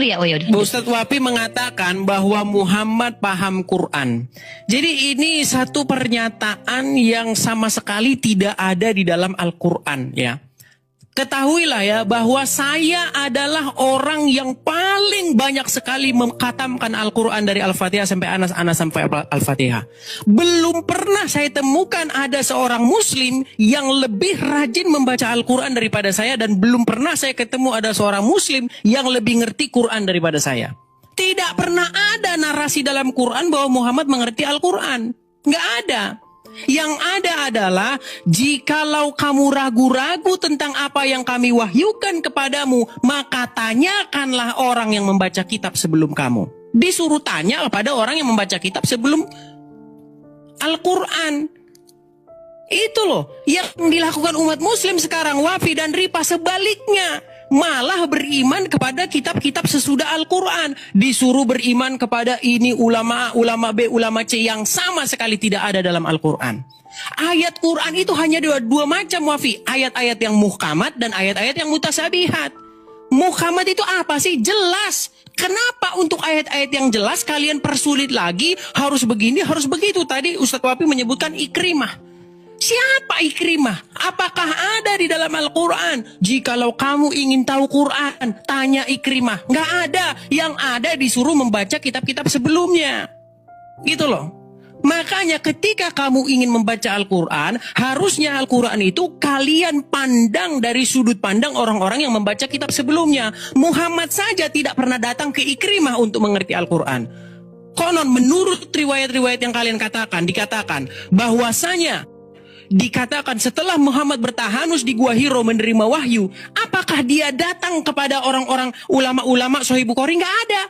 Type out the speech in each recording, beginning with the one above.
Ya, oh ya. Ustadz Wafi mengatakan bahwa Muhammad paham Quran. Jadi ini satu pernyataan yang sama sekali tidak ada di dalam Al-Quran ya. Ketahuilah ya bahwa saya adalah orang yang paling banyak sekali mengkhatamkan Al-Quran dari Al-Fatihah sampai Anas sampai Al-Fatihah. Belum pernah saya temukan ada seorang muslim yang lebih rajin membaca Al-Quran daripada saya, dan belum pernah saya ketemu ada seorang muslim yang lebih ngerti Quran daripada saya. Tidak pernah ada narasi dalam Quran bahwa Muhammad mengerti Al-Quran. Nggak ada. Yang ada adalah jikalau kamu ragu-ragu tentang apa yang kami wahyukan kepadamu, maka tanyakanlah orang yang membaca kitab sebelum kamu. Disuruh tanya kepada orang yang membaca kitab sebelum Al-Quran. Itu loh yang dilakukan umat muslim sekarang, Wafi dan Ripa. Sebaliknya, malah beriman kepada kitab-kitab sesudah Al-Quran. Disuruh beriman kepada ini ulama A, ulama B, ulama C, yang sama sekali tidak ada dalam Al-Quran. Ayat Quran itu hanya dua macam, Wafi. Ayat-ayat yang muhkamat dan ayat-ayat yang mutasabihat. Muhkamat itu apa sih? Jelas. Kenapa untuk ayat-ayat yang jelas kalian persulit lagi? Harus begini, harus begitu. Tadi Ustadz Wafi menyebutkan Ikrimah. Siapa Ikrimah? Apakah ada di dalam Al-Quran? Jikalau kamu ingin tahu Quran, tanya Ikrimah. Nggak ada. Yang ada disuruh membaca kitab-kitab sebelumnya. Gitu loh. Makanya ketika kamu ingin membaca Al-Quran, harusnya Al-Quran itu kalian pandang dari sudut pandang orang-orang yang membaca kitab sebelumnya. Muhammad saja tidak pernah datang ke Ikrimah untuk mengerti Al-Quran. Konon menurut riwayat-riwayat yang kalian katakan, dikatakan bahwasanya dikatakan setelah Muhammad bertahanus di Gua Hiro menerima wahyu, apakah dia datang kepada orang-orang ulama-ulama Sahih Bukhari? Nggak ada.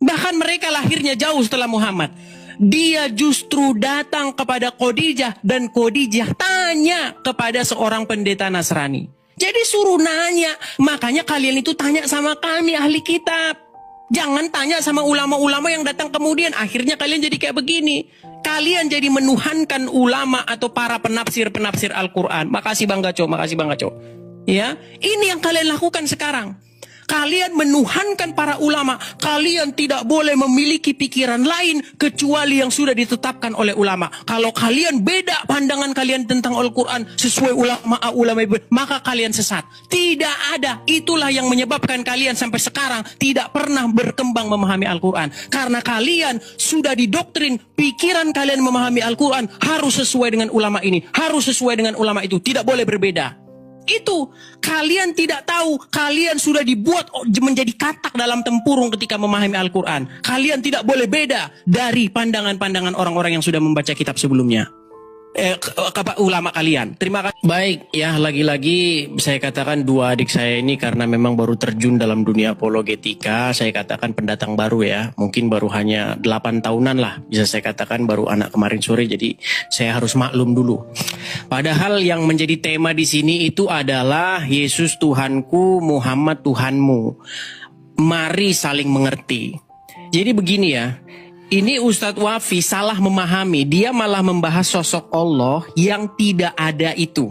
Bahkan mereka lahirnya jauh setelah Muhammad. Dia justru datang kepada Khadijah, dan Khadijah tanya kepada seorang pendeta Nasrani. Jadi suruh nanya. Makanya kalian itu tanya sama kami ahli kitab. Jangan tanya sama ulama-ulama yang datang kemudian. Akhirnya kalian jadi kayak begini. Kalian jadi menuhankan ulama atau para penafsir-penafsir Al-Quran. Makasih Bang Gaco, makasih Bang Gaco. Ya, ini yang kalian lakukan sekarang. Kalian menuhankan para ulama. Kalian tidak boleh memiliki pikiran lain kecuali yang sudah ditetapkan oleh ulama. Kalau kalian beda pandangan kalian tentang Al-Quran sesuai ulama A, ulama B, maka kalian sesat. Tidak ada. Itulah yang menyebabkan kalian sampai sekarang tidak pernah berkembang memahami Al-Quran. Karena kalian sudah didoktrin pikiran kalian memahami Al-Quran harus sesuai dengan ulama ini, harus sesuai dengan ulama itu, tidak boleh berbeda. Itu kalian tidak tahu, kalian sudah dibuat menjadi katak dalam tempurung ketika memahami Al-Quran. Kalian tidak boleh beda dari pandangan-pandangan orang-orang yang sudah membaca kitab sebelumnya. Ulama kalian. Terima kasih. Baik ya, lagi-lagi saya katakan dua adik saya ini karena memang baru terjun dalam dunia apologetika, saya katakan pendatang baru ya. Mungkin baru hanya 8 tahunan lah, bisa saya katakan baru anak kemarin sore, jadi saya harus maklum dulu. Padahal yang menjadi tema di sini itu adalah Yesus Tuhanku, Muhammad Tuhanmu. Mari saling mengerti. Jadi begini ya. Ini Ustadz Wafi salah memahami. Dia malah membahas sosok Allah yang tidak ada itu.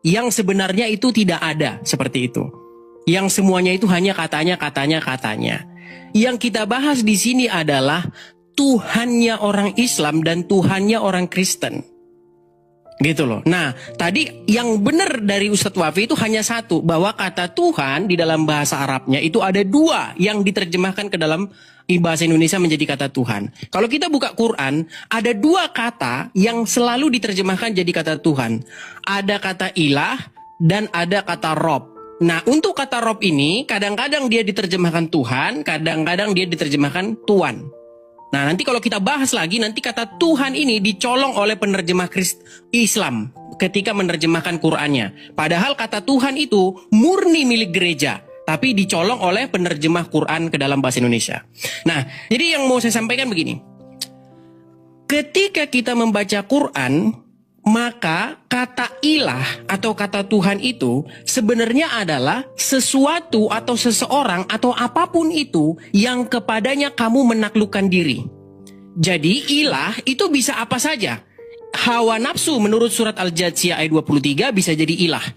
Yang sebenarnya itu tidak ada seperti itu. Yang semuanya itu hanya katanya. Yang kita bahas di sini adalah Tuhannya orang Islam dan Tuhannya orang Kristen. Gitu loh. Nah, tadi yang benar dari Ustadz Wafi itu hanya satu. Bahwa kata Tuhan di dalam bahasa Arabnya itu ada dua yang diterjemahkan ke dalam bahasa Indonesia menjadi kata Tuhan. Kalau kita buka Quran, ada dua kata yang selalu diterjemahkan jadi kata Tuhan. Ada kata ilah dan ada kata Rob. Nah, untuk kata Rob ini kadang-kadang dia diterjemahkan Tuhan, kadang-kadang dia diterjemahkan Tuan. Nah, nanti kalau kita bahas lagi, nanti kata Tuhan ini dicolong oleh penerjemah Islam ketika menerjemahkan Qurannya. Padahal kata Tuhan itu murni milik gereja, tapi dicolong oleh penerjemah Quran ke dalam bahasa Indonesia. Nah, jadi yang mau saya sampaikan begini. Ketika kita membaca Quran, maka kata ilah atau kata Tuhan itu sebenarnya adalah sesuatu atau seseorang atau apapun itu yang kepadanya kamu menaklukkan diri. Jadi ilah itu bisa apa saja. Hawa nafsu menurut surat Al-Jathiyah ayat 23 bisa jadi ilah.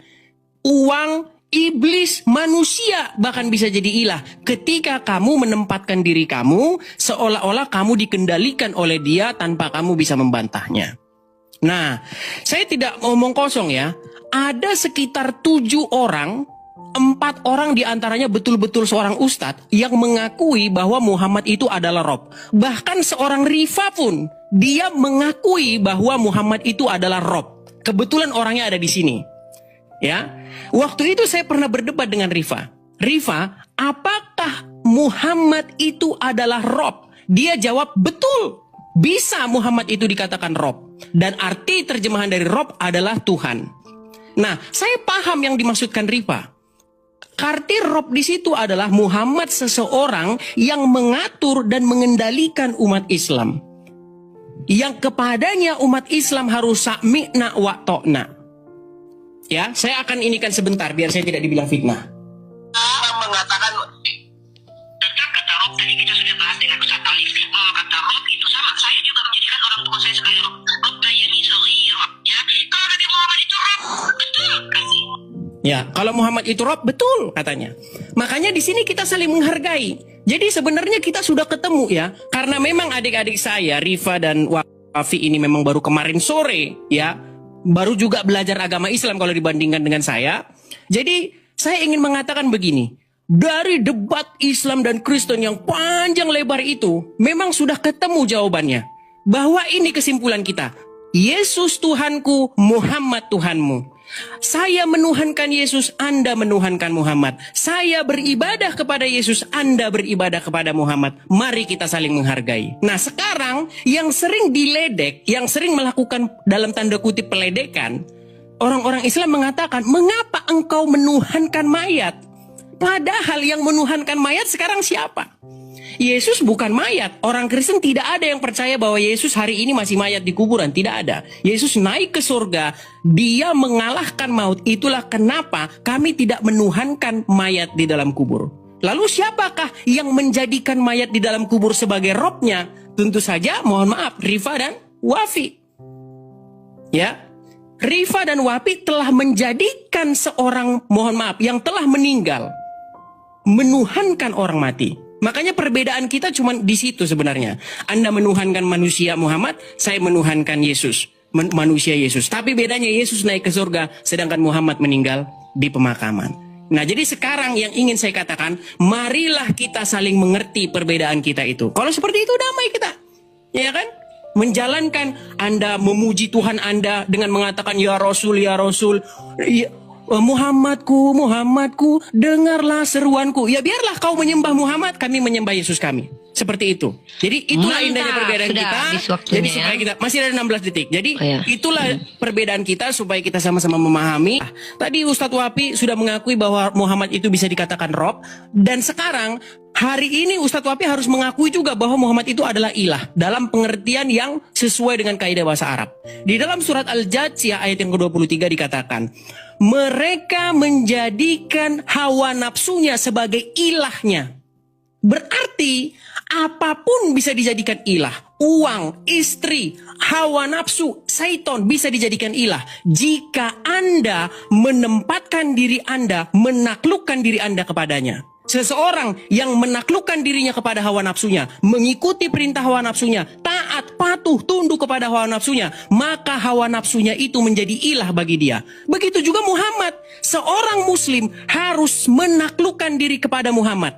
Uang iblis, manusia bahkan bisa jadi ilah ketika kamu menempatkan diri kamu seolah-olah kamu dikendalikan oleh dia tanpa kamu bisa membantahnya. Nah, saya tidak ngomong kosong ya. Ada sekitar 7 orang, 4 orang diantaranya betul-betul seorang ustadz yang mengakui bahwa Muhammad itu adalah Rob. Bahkan seorang Rifa pun dia mengakui bahwa Muhammad itu adalah Rob. Kebetulan orangnya ada di sini. Ya, waktu itu saya pernah berdebat dengan Rifa. Rifa, apakah Muhammad itu adalah Rob? Dia jawab betul. Bisa Muhammad itu dikatakan Rob. Dan arti terjemahan dari Rob adalah Tuhan. Nah, saya paham yang dimaksudkan Rifa. Arti Rob di situ adalah Muhammad seseorang yang mengatur dan mengendalikan umat Islam. Yang kepadanya umat Islam harus sami'na wa ta'na. Ya, saya akan inikan sebentar biar saya tidak dibilang fitnah. Mengatakan kata Rob tadi kita sudah bahas dengan Ustaz Alif. Kata Rob itu sama. Saya juga menjadikan orang tua saya sekali Rob. Rob kayani sohiro. Ya, kalau Nabi Muhammad itu Rob, betul. Ya, kalau Muhammad itu Rob, betul katanya. Makanya di sini kita saling menghargai. Jadi sebenarnya kita sudah ketemu ya. Karena memang adik-adik saya, Rifa dan Wafi ini memang baru kemarin sore ya. Baru juga belajar agama Islam kalau dibandingkan dengan saya. Jadi saya ingin mengatakan begini. Dari debat Islam dan Kristen yang panjang lebar itu, memang sudah ketemu jawabannya. Bahwa ini kesimpulan kita. Yesus Tuhanku, Muhammad Tuhanmu. Saya menuhankan Yesus, Anda menuhankan Muhammad. Saya beribadah kepada Yesus, Anda beribadah kepada Muhammad. Mari kita saling menghargai. Nah sekarang yang sering diledek, yang sering melakukan dalam tanda kutip peledekan, orang-orang Islam mengatakan, mengapa engkau menuhankan mayat? Padahal yang menuhankan mayat sekarang siapa? Yesus bukan mayat. Orang Kristen tidak ada yang percaya bahwa Yesus hari ini masih mayat di kuburan. Tidak ada. Yesus naik ke surga. Dia mengalahkan maut. Itulah kenapa kami tidak menuhankan mayat di dalam kubur. Lalu siapakah yang menjadikan mayat di dalam kubur sebagai robnya? Tentu saja, mohon maaf, Rifa dan Wafi. Ya, Rifa dan Wafi telah menjadikan seorang, mohon maaf, yang telah meninggal menuhankan orang mati. Makanya perbedaan kita cuma di situ sebenarnya. Anda menuhankan manusia Muhammad, saya menuhankan Yesus, manusia Yesus. Tapi bedanya Yesus naik ke surga, sedangkan Muhammad meninggal di pemakaman. Nah, jadi sekarang yang ingin saya katakan, marilah kita saling mengerti perbedaan kita itu. Kalau seperti itu damai kita, ya kan? Menjalankan Anda memuji Tuhan Anda dengan mengatakan ya Rasul, ya Muhammadku, Muhammadku, dengarlah seruanku. Ya biarlah kau menyembah Muhammad, kami menyembah Yesus kami. Seperti itu. Jadi itulah indahnya perbedaan kita. Jadi supaya kita masih ada 16 detik. Jadi itulah perbedaan kita supaya kita sama-sama memahami. Tadi Ustadz Wapi sudah mengakui bahwa Muhammad itu bisa dikatakan Rob. Dan sekarang hari ini Ustadz Wapi harus mengakui juga bahwa Muhammad itu adalah ilah dalam pengertian yang sesuai dengan kaidah bahasa Arab. Di dalam surat Al-Jathiyah ayat yang ke-23 dikatakan, mereka menjadikan hawa nafsunya sebagai ilahnya. Berarti apapun bisa dijadikan ilah. Uang, istri, hawa nafsu, syaitan bisa dijadikan ilah. Jika Anda menempatkan diri Anda, menaklukkan diri Anda kepadanya. Seseorang yang menaklukkan dirinya kepada hawa nafsunya, mengikuti perintah hawa nafsunya, taat, patuh, tunduk kepada hawa nafsunya, maka hawa nafsunya itu menjadi ilah bagi dia. Begitu juga Muhammad. Seorang muslim harus menaklukkan diri kepada Muhammad.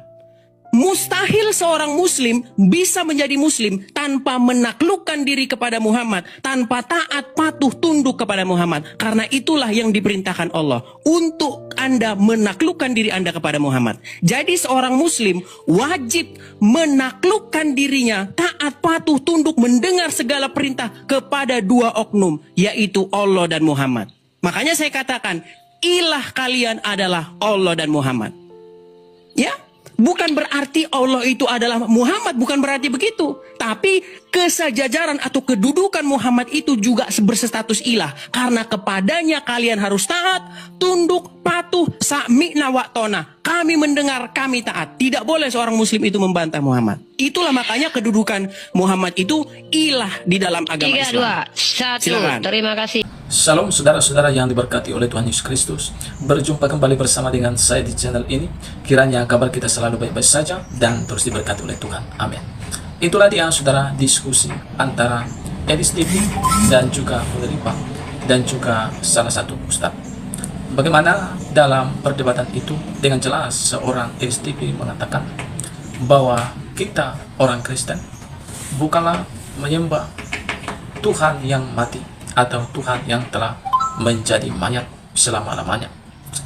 Mustahil seorang muslim bisa menjadi muslim tanpa menaklukkan diri kepada Muhammad, tanpa taat, patuh, tunduk kepada Muhammad. Karena itulah yang diperintahkan Allah untuk Anda menaklukkan diri Anda kepada Muhammad. Jadi seorang muslim wajib menaklukkan dirinya, taat, patuh, tunduk, mendengar segala perintah kepada dua oknum, yaitu Allah dan Muhammad. Makanya saya katakan, ilah kalian adalah Allah dan Muhammad. Ya? Bukan berarti Allah itu adalah Muhammad, bukan berarti begitu. Tapi kesejajaran atau kedudukan Muhammad itu juga berstatus ilah. Karena kepadanya kalian harus taat, tunduk, patuh, sami'na wa ta'na. Kami mendengar, kami taat. Tidak boleh seorang muslim itu membantah Muhammad. Itulah makanya kedudukan Muhammad itu ilah di dalam agama Islam. 3, 2, 1, Silakan. terima kasih. Shalom saudara-saudara yang diberkati oleh Tuhan Yesus Kristus. Berjumpa kembali bersama dengan saya di channel ini. Kiranya kabar kita selalu baik-baik saja dan terus diberkati oleh Tuhan. Amin. Itulah dia saudara, diskusi antara Edis TV dan juga Ripa dan juga salah satu ustaz. Bagaimana dalam perdebatan itu dengan jelas seorang Edis TV mengatakan bahwa kita orang Kristen bukanlah menyembah Tuhan yang mati atau Tuhan yang telah menjadi mayat selama-lamanya.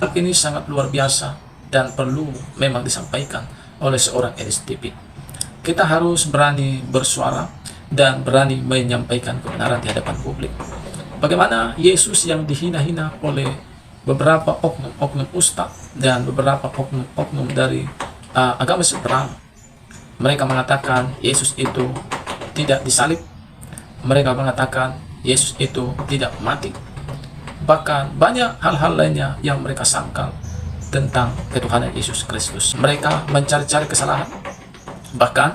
Ini sangat luar biasa dan perlu memang disampaikan oleh seorang Edis TV. Kita harus berani bersuara dan berani menyampaikan kebenaran di hadapan publik. Bagaimana Yesus yang dihina-hina oleh beberapa oknum-oknum ustadz dan beberapa oknum-oknum dari agama seberang. Mereka mengatakan Yesus itu tidak disalib. Mereka mengatakan Yesus itu tidak mati. Bahkan banyak hal-hal lainnya yang mereka sangkal tentang ketuhanan Yesus Kristus. Mereka mencari-cari kesalahan. Bahkan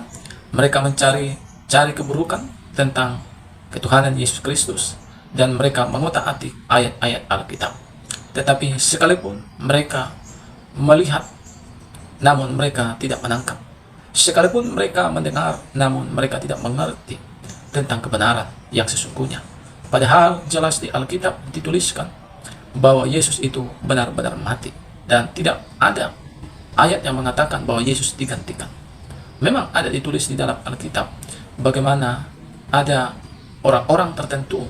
mereka mencari keburukan tentang ketuhanan Yesus Kristus. Dan mereka mengotak-atik ayat-ayat Alkitab. Tetapi sekalipun mereka melihat, namun mereka tidak menangkap. Sekalipun mereka mendengar, namun mereka tidak mengerti tentang kebenaran yang sesungguhnya. Padahal jelas di Alkitab dituliskan bahwa Yesus itu benar-benar mati. Dan tidak ada ayat yang mengatakan bahwa Yesus digantikan. Memang ada ditulis di dalam Alkitab bagaimana ada orang-orang tertentu,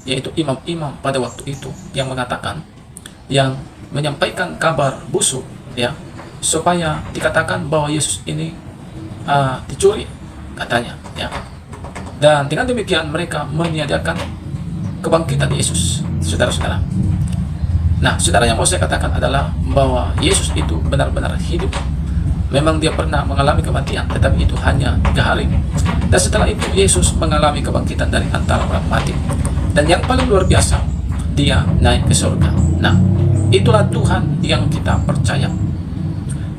yaitu imam-imam pada waktu itu, yang mengatakan, yang menyampaikan kabar busuk, ya, supaya dikatakan bahwa Yesus ini dicuri, katanya, ya. Dan dengan demikian mereka meniadakan kebangkitan Yesus, saudara-saudara. Nah, saudara, yang mau saya katakan adalah bahwa Yesus itu benar-benar hidup. Memang dia pernah mengalami kematian, tetapi itu hanya 3 hari. Dan setelah itu Yesus mengalami kebangkitan dari antara orang mati. Dan yang paling luar biasa, dia naik ke surga. Nah, itulah Tuhan yang kita percaya.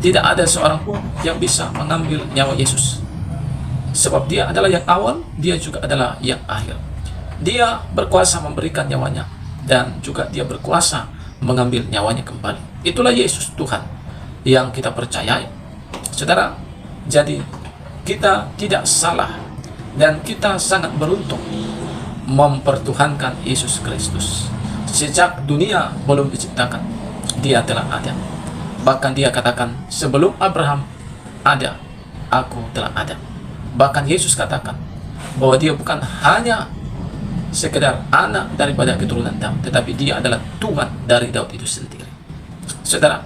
Tidak ada seorang pun yang bisa mengambil nyawa Yesus. Sebab dia adalah yang awal, dia juga adalah yang akhir. Dia berkuasa memberikan nyawanya dan juga dia berkuasa mengambil nyawanya kembali. Itulah Yesus Tuhan yang kita percayai. Saudara, jadi kita tidak salah dan kita sangat beruntung mempertuhankan Yesus Kristus. Sejak dunia belum diciptakan, dia telah ada. Bahkan dia katakan, sebelum Abraham ada, aku telah ada. Bahkan Yesus katakan bahwa dia bukan hanya sekedar anak daripada keturunan Daud, tetapi dia adalah Tuhan dari Daud itu sendiri. Saudara,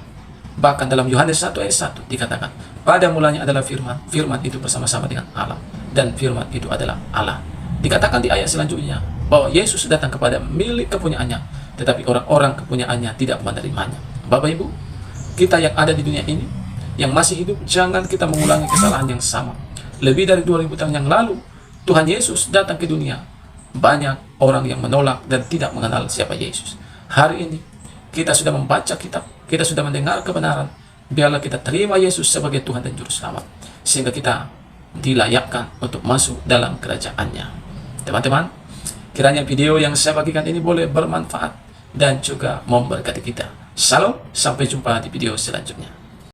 bahkan dalam Yohanes 1 ayat 1 dikatakan, pada mulanya adalah firman, firman itu bersama-sama dengan Allah, dan firman itu adalah Allah. Dikatakan di ayat selanjutnya bahwa Yesus datang kepada milik kepunyaannya, tetapi orang-orang kepunyaannya tidak menerimanya. Bapak Ibu, kita yang ada di dunia ini, yang masih hidup, jangan kita mengulangi kesalahan yang sama. Lebih dari 2000 tahun yang lalu, Tuhan Yesus datang ke dunia. Banyak orang yang menolak dan tidak mengenal siapa Yesus. Hari ini kita sudah membaca kitab, kita sudah mendengar kebenaran. Biarlah kita terima Yesus sebagai Tuhan dan Juru Selamat, sehingga kita dilayakkan untuk masuk dalam kerajaan-Nya. Teman-teman, kiranya video yang saya bagikan ini boleh bermanfaat dan juga memberkati kita. Shalom, sampai jumpa di video selanjutnya.